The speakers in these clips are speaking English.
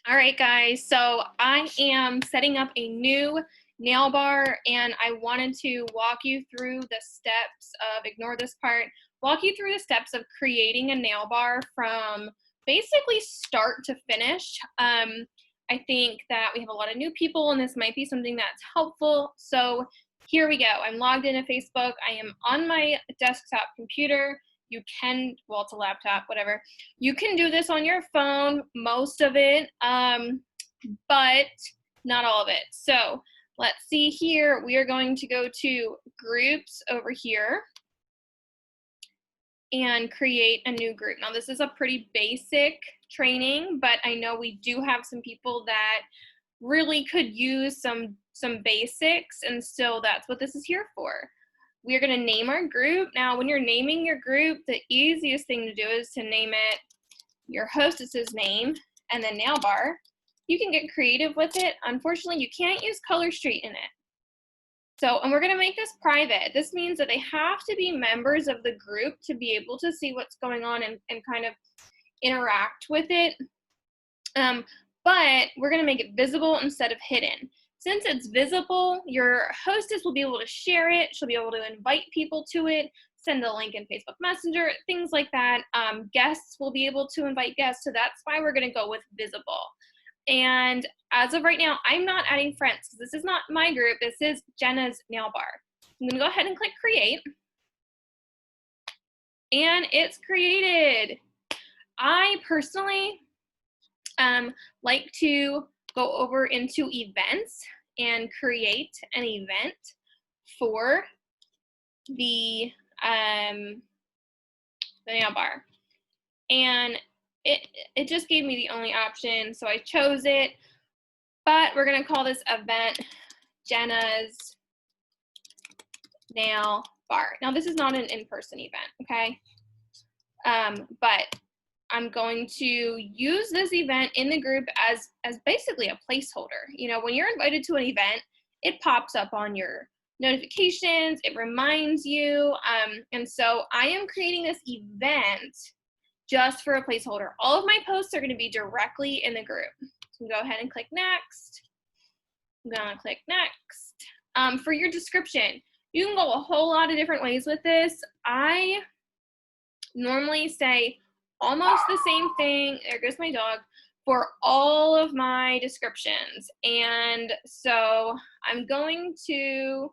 All right, guys, so I am setting up a new nail bar and I wanted to walk you through the steps of, ignore this part, walk you through the steps of creating a nail bar from basically start to finish. I think that we have a lot of new people and this might be something that's helpful. So here we go. I'm logged into Facebook. I am on my desktop computer. You can, well, it's a laptop, whatever. You can do this on your phone, most of it, but not all of it. So let's see here. We are going to go to groups over here and create a new group. Now this is a pretty basic training, but I know we do have some people that really could use some basics, and so that's what this is here for. We're going to name our group. Now, when you're naming your group, the easiest thing to do is to name it your hostess's name and then nail bar. You can get creative with it. Unfortunately, you can't use Color Street in it. So, and we're going to make this private. This means that they have to be members of the group to be able to see what's going on and kind of interact with it. But we're going to make it visible instead of hidden. Since it's visible, your hostess will be able to share it. She'll be able to invite people to it, send a link in Facebook Messenger, things like that. Guests will be able to invite guests. So that's why we're going to go with visible. And as of right now, I'm not adding friends. This is not my group. This is Jenna's nail bar. I'm going to go ahead and click create. And it's created. I personally like to go over into events and create an event for the nail bar. And it just gave me the only option, so I chose it. But we're going to call this event Jenna's nail bar. Now, this is not an in-person event, okay? But I'm going to use this event in the group as basically a placeholder. You know, when you're invited to an event, it pops up on your notifications, it reminds you, and so I am creating this event just for a placeholder. All of my posts are going to be directly in the group. So go ahead and click next. I'm going to click next. For your description, you can go a whole lot of different ways with this. I normally say almost the same thing, there goes my dog, for all of my descriptions. And so I'm going to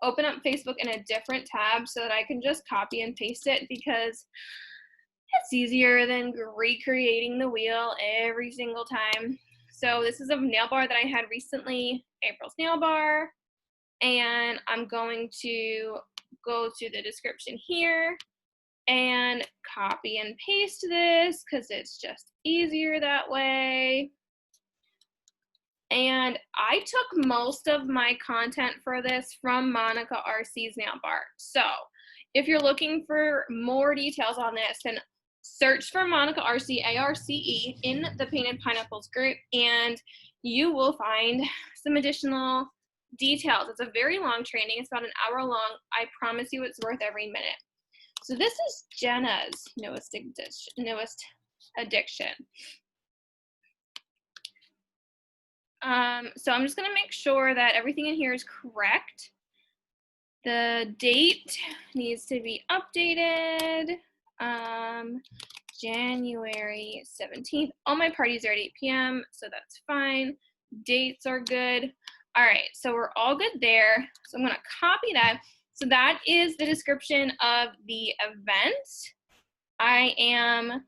open up Facebook in a different tab so that I can just copy and paste it, because it's easier than recreating the wheel every single time. So this is a nail bar that I had recently, April's nail bar, and I'm going to go to the description here and copy and paste this because it's just easier that way. And I took most of my content for this from Monica RC's nail bar. So if you're looking for more details on this, then search for Monica RC, ARCE, in the Painted Pineapples group, and you will find some additional details. It's a very long training. It's about an hour long. I promise you it's worth every minute. So this is Jenna's newest addiction. So I'm just going to make sure that everything in here is correct. The date needs to be updated. January 17th. All my parties are at 8 p.m., so that's fine. Dates are good. All right, so we're all good there. So I'm going to copy that. So that is the description of the event. I am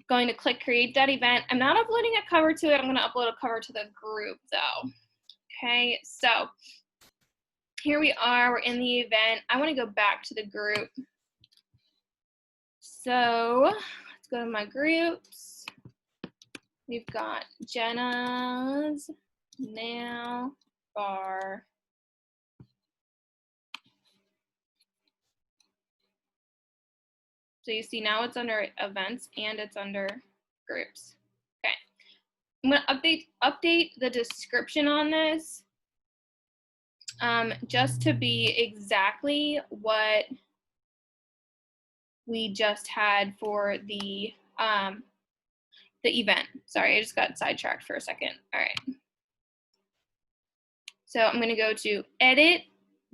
going to click create that event. I'm not uploading a cover to it. I'm going to upload a cover to the group though. Okay, so here we are. We're in the event. I want to go back to the group. So let's go to my groups. We've got Jenna's nail bar. So you see now it's under events and it's under groups. Okay, I'm gonna update the description on this just to be exactly what we just had for the the event. Sorry, I just got sidetracked for a second. All right. So I'm going to go to edit,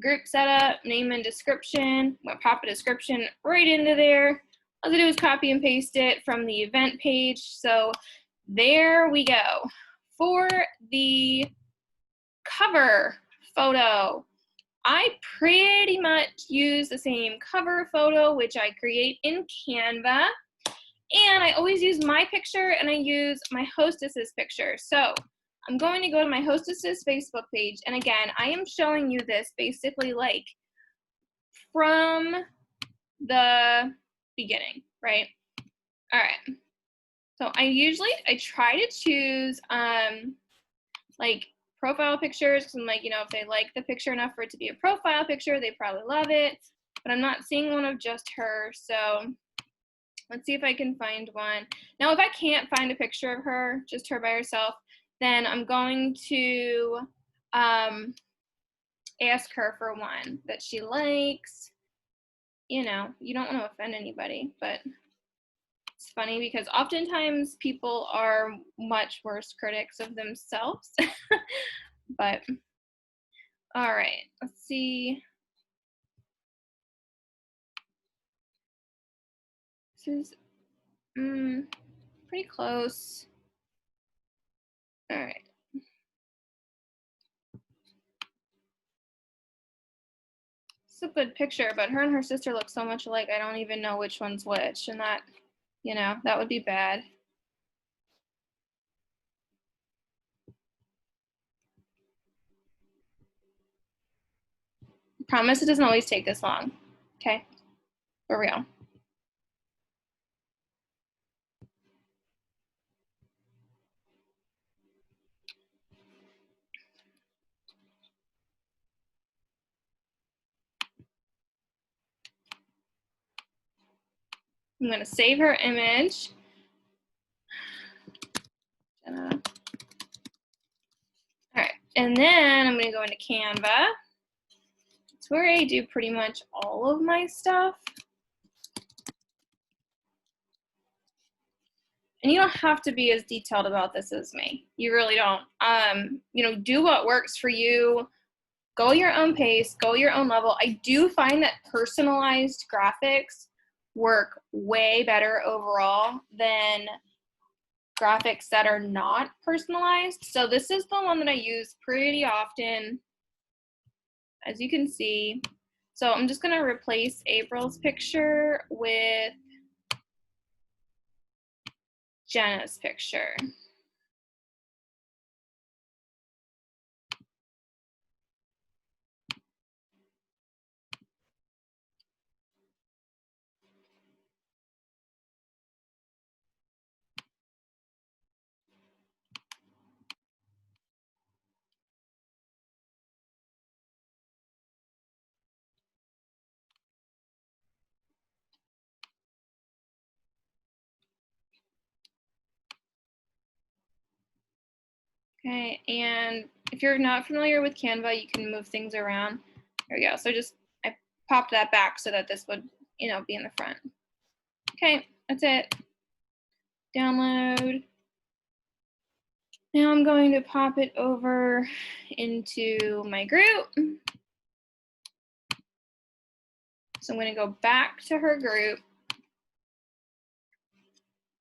group setup, name and description. I'm going to pop a description right into there. All I do is copy and paste it from the event page. So there we go. For the cover photo, I pretty much use the same cover photo, which I create in Canva. And I always use my picture and I use my hostess's picture. So I'm going to go to my hostess's Facebook page. And again, I am showing you this basically like from the beginning, right? All right. So I try to choose like profile pictures, because I'm like, you know, if they like the picture enough for it to be a profile picture, they probably love it. But I'm not seeing one of just her. So let's see if I can find one. Now, if I can't find a picture of her, just her by herself, then I'm going to ask her for one that she likes. You know, you don't want to offend anybody, but it's funny because oftentimes people are much worse critics of themselves. But, all right, let's see. This is pretty close. All right. It's a good picture, but her and her sister look so much alike, I don't even know which one's which, and that, you know, that would be bad. I promise it doesn't always take this long, okay? For real. I'm going to save her image. All right, and then I'm going to go into Canva. It's where I do pretty much all of my stuff. And you don't have to be as detailed about this as me. You really don't. You know, do what works for you. Go your own pace, go your own level. I do find that personalized graphics work way better overall than graphics that are not personalized. So this is the one that I use pretty often, as you can see. So I'm just gonna replace April's picture with Jenna's picture. Okay, and if you're not familiar with Canva, you can move things around. There we go. So I popped that back so that this would, you know, be in the front. Okay, that's it. Download. Now I'm going to pop it over into my group. So I'm going to go back to her group.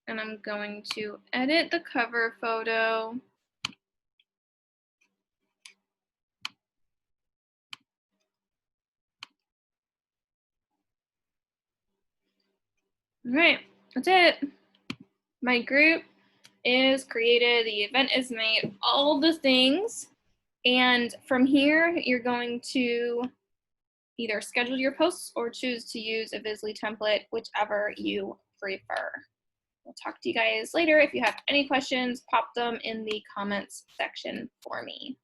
And I'm going to edit the cover photo. All right, that's it. My group is created, the event is made, all the things. And from here, you're going to either schedule your posts or choose to use a Visly template, whichever you prefer. We'll talk to you guys later. If you have any questions, pop them in the comments section for me.